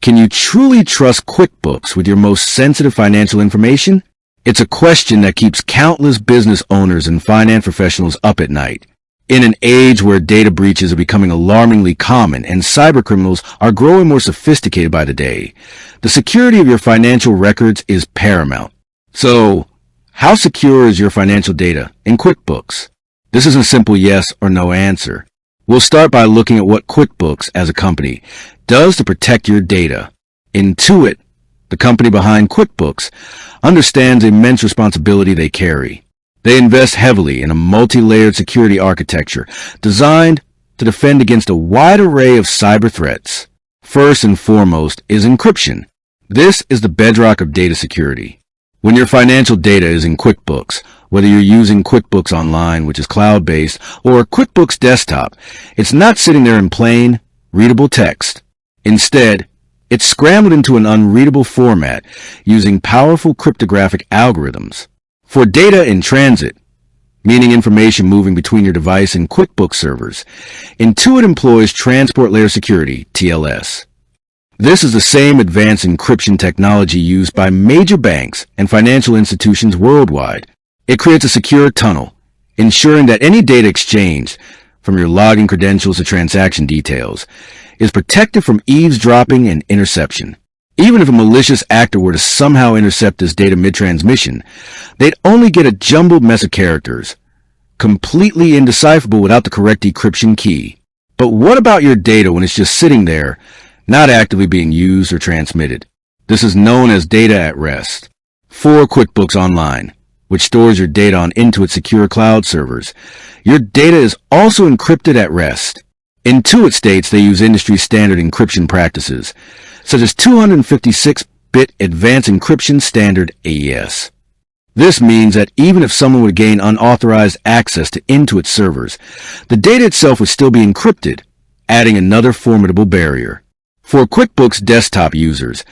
Can you truly trust QuickBooks with your most sensitive financial information? It's a question that keeps countless business owners and finance professionals up at night. In an age where data breaches are becoming alarmingly common and cybercriminals are growing more sophisticated by the day, the security of your financial records is paramount. So, how secure is your financial data in QuickBooks? This is a simple yes or no answer. We'll start by looking at what QuickBooks as a company does to protect your data. Intuit, the company behind QuickBooks, understands the immense responsibility they carry. They invest heavily in a multi-layered security architecture designed to defend against a wide array of cyber threats. First and foremost is encryption. This is the bedrock of data security. When your financial data is in QuickBooks, whether you're using QuickBooks Online, which is cloud-based, or QuickBooks Desktop, it's not sitting there in plain, readable text. Instead, it's scrambled into an unreadable format using powerful cryptographic algorithms. For data in transit, meaning information moving between your device and QuickBooks servers, Intuit employs Transport Layer Security, TLS. This is the same advanced encryption technology used by major banks and financial institutions worldwide. It creates a secure tunnel, ensuring that any data exchanged, from your login credentials to transaction details, is protected from eavesdropping and interception. Even if a malicious actor were to somehow intercept this data mid-transmission, they'd only get a jumbled mess of characters, completely indecipherable without the correct decryption key. But what about your data when it's just sitting there, not actively being used or transmitted? This is known as data at rest. For QuickBooks Online, which stores your data on Intuit's secure cloud servers, your data is also encrypted at rest. Intuit states they use industry-standard encryption practices, such as 256-bit Advanced Encryption Standard AES. This means that even if someone would gain unauthorized access to Intuit servers, the data itself would still be encrypted, adding another formidable barrier. For QuickBooks Desktop users,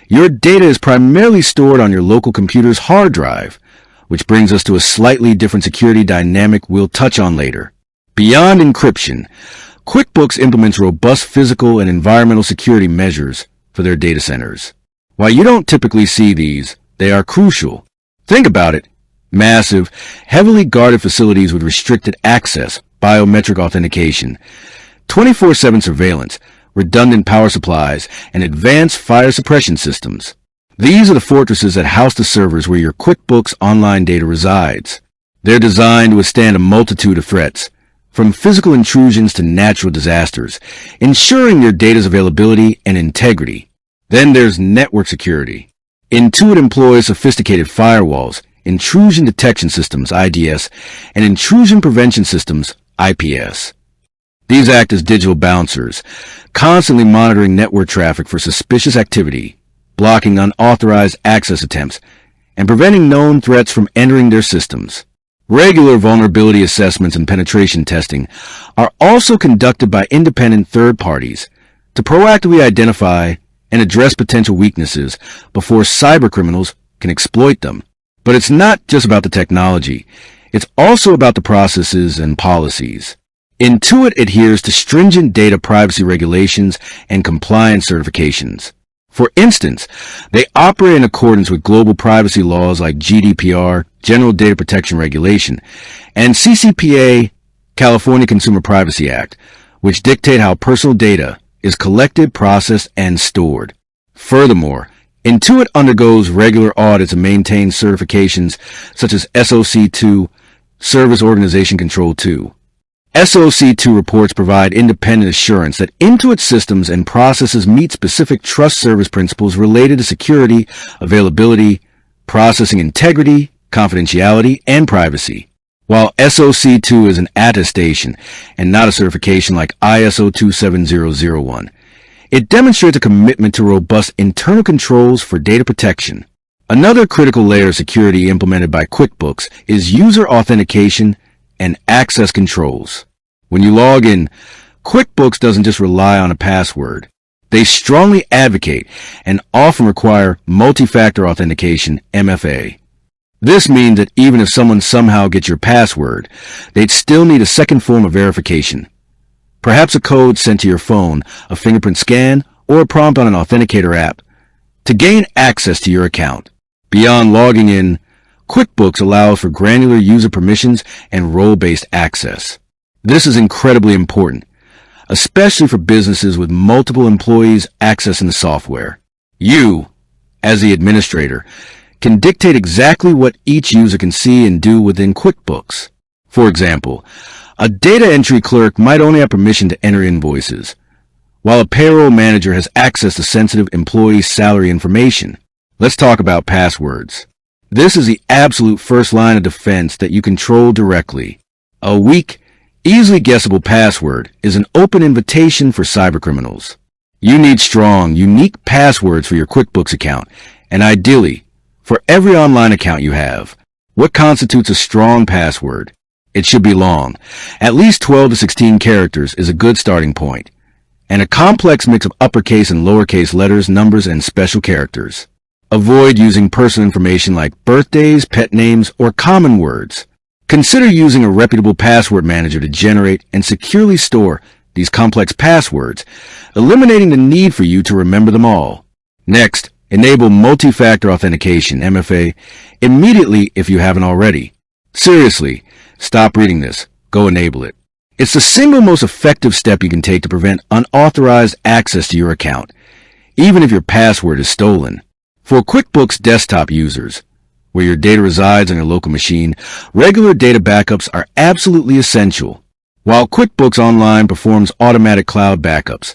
your data is primarily stored on your local computer's hard drive, which brings us to a slightly different security dynamic we'll touch on later. Beyond encryption, QuickBooks implements robust physical and environmental security measures for their data centers. While you don't typically see these, they are crucial. Think about it. Massive, heavily guarded facilities with restricted access, biometric authentication, 24/7 surveillance, redundant power supplies, and advanced fire suppression systems. These are the fortresses that house the servers where your QuickBooks Online data resides. They're designed to withstand a multitude of threats, from physical intrusions to natural disasters, ensuring your data's availability and integrity. Then there's network security. Intuit employs sophisticated firewalls, intrusion detection systems, IDS, and intrusion prevention systems, IPS. These act as digital bouncers, constantly monitoring network traffic for suspicious activity, blocking unauthorized access attempts, and preventing known threats from entering their systems. Regular vulnerability assessments and penetration testing are also conducted by independent third parties to proactively identify and address potential weaknesses before cybercriminals can exploit them. But it's not just about the technology. It's also about the processes and policies. Intuit adheres to stringent data privacy regulations and compliance certifications. For instance, they operate in accordance with global privacy laws like GDPR, General Data Protection Regulation, and CCPA, California Consumer Privacy Act, which dictate how personal data is collected, processed, and stored. Furthermore, Intuit undergoes regular audits and maintains certifications such as SOC2, Service Organization Control 2. SOC2 reports provide independent assurance that Intuit systems and processes meet specific trust service principles related to security, availability, processing integrity, confidentiality, and privacy. While SOC2 is an attestation and not a certification like ISO 27001, it demonstrates a commitment to robust internal controls for data protection. Another critical layer of security implemented by QuickBooks is user authentication and access controls. When you log in, QuickBooks doesn't just rely on a password. They strongly advocate and often require multi-factor authentication, MFA. This means that even if someone somehow gets your password, they'd still need a second form of verification. Perhaps a code sent to your phone, a fingerprint scan, or a prompt on an authenticator app to gain access to your account. Beyond logging in, QuickBooks allows for granular user permissions and role-based access. This is incredibly important, especially for businesses with multiple employees accessing the software. You, as the administrator, can dictate exactly what each user can see and do within QuickBooks. For example, a data entry clerk might only have permission to enter invoices, while a payroll manager has access to sensitive employee salary information. Let's talk about passwords. This is the absolute first line of defense that you control directly. A weak, easily guessable password is an open invitation for cybercriminals. You need strong, unique passwords for your QuickBooks account, and ideally, for every online account you have. What constitutes a strong password? It should be long. At least 12 to 16 characters is a good starting point, and a complex mix of uppercase and lowercase letters, numbers, and special characters. Avoid using personal information like birthdays, pet names, or common words. Consider using a reputable password manager to generate and securely store these complex passwords, eliminating the need for you to remember them all. Next, enable multi-factor authentication, MFA, immediately if you haven't already. Seriously, stop reading this. Go enable it. It's the single most effective step you can take to prevent unauthorized access to your account, even if your password is stolen. For QuickBooks desktop users, where your data resides on your local machine, regular data backups are absolutely essential. While QuickBooks Online performs automatic cloud backups,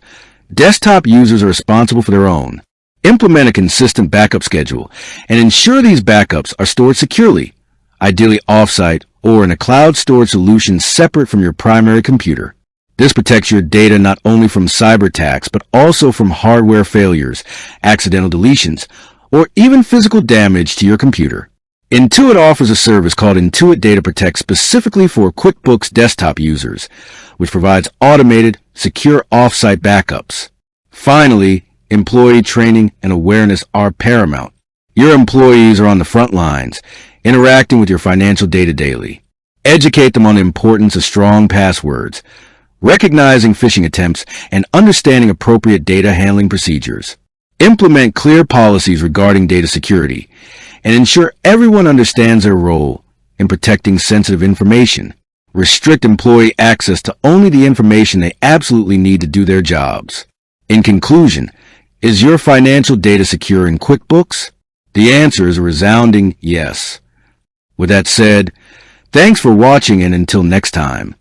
desktop users are responsible for their own. Implement a consistent backup schedule and ensure these backups are stored securely, ideally off-site or in a cloud storage solution separate from your primary computer. This protects your data not only from cyber attacks, but also from hardware failures, accidental deletions, or even physical damage to your computer. Intuit offers a service called Intuit Data Protect specifically for QuickBooks desktop users, which provides automated, secure off-site backups. Finally, employee training and awareness are paramount. Your employees are on the front lines, interacting with your financial data daily. Educate them on the importance of strong passwords, recognizing phishing attempts, and understanding appropriate data handling procedures. Implement clear policies regarding data security, and ensure everyone understands their role in protecting sensitive information. Restrict employee access to only the information they absolutely need to do their jobs. In conclusion, is your financial data secure in QuickBooks? The answer is a resounding yes. With that said, thanks for watching, and until next time.